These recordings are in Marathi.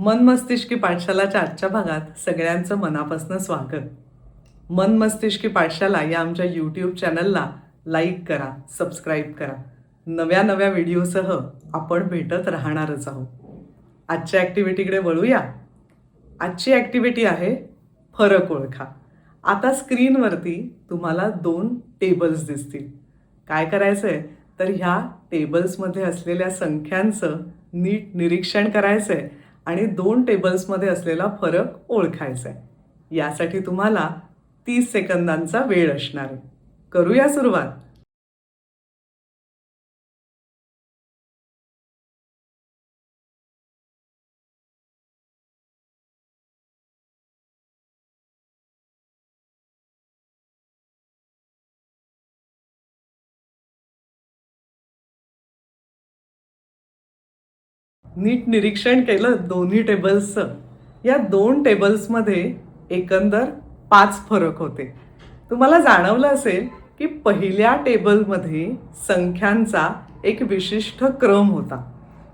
मन मस्तिष्की पाठशालाच्या आजच्या भागात सगळ्यांचं मनापासून स्वागत. मन मस्तिष्की पाठशाला या आमच्या यूट्यूब चॅनलला लाईक करा, सबस्क्राईब करा. नव्या नव्या व्हिडिओसह आपण भेटत राहणारच आहोत. आजच्या ॲक्टिव्हिटीकडे वळूया. आजची ॲक्टिव्हिटी आहे फरक ओळखा. आता स्क्रीनवरती तुम्हाला 2 टेबल्स दिसतील. काय करायचं आहे तर ह्या टेबल्समध्ये असलेल्या संख्यांचं नीट निरीक्षण करायचं आहे आणि 2 टेबल्समध्ये असलेला फरक ओळखायचा आहे. यासाठी तुम्हाला 30 सेकंदांचा वेळ असणार आहे. करूया सुरुवात. नीट निरीक्षण केलं दोन्ही टेबल्सचं. या 2 टेबल्समध्ये एकंदर 5 फरक होते. तुम्हाला जाणवलं असेल की पहिल्या टेबलमध्ये संख्यांचा एक विशिष्ट क्रम होता.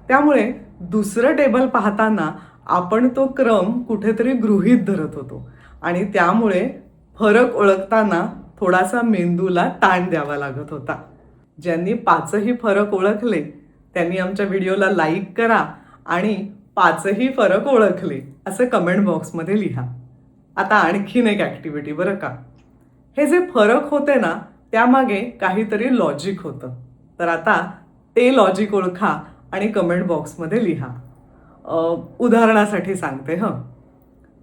त्यामुळे दुसरं टेबल पाहताना आपण तो क्रम कुठेतरी गृहीत धरत होतो आणि त्यामुळे फरक ओळखताना थोडासा मेंदूला ताण द्यावा लागत होता. ज्यांनी 5ही फरक ओळखले त्यांनी आमच्या व्हिडिओला लाईक करा आणि 5ही फरक ओळखले असं कमेंट बॉक्समध्ये लिहा. आता आणखीन एक ॲक्टिव्हिटी बरं का. हे जे फरक होते ना त्यामागे काहीतरी लॉजिक होतं. तर आता ते लॉजिक ओळखा आणि कमेंट बॉक्समध्ये लिहा. उदाहरणासाठी सांगते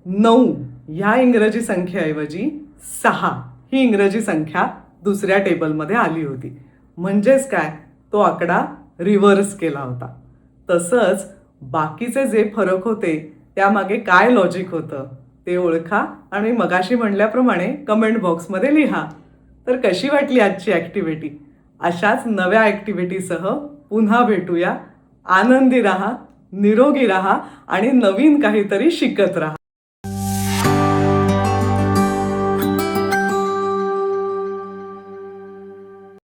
9 ह्या इंग्रजी संख्येऐवजी 6 ही इंग्रजी संख्या दुसऱ्या टेबलमध्ये आली होती. म्हणजेच काय, तो आकडा रिव्हर्स केला होता. तसंच बाकीचे जे फरक होते त्यामागे काय लॉजिक होतं ते ओळखा आणि मगाशी म्हणल्याप्रमाणे कमेंट बॉक्समध्ये लिहा. तर कशी वाटली आजची ॲक्टिव्हिटी? अशाच नव्या ॲक्टिव्हिटीसह पुन्हा भेटूया. आनंदी राहा, निरोगी राहा आणि नवीन काहीतरी शिकत राहा.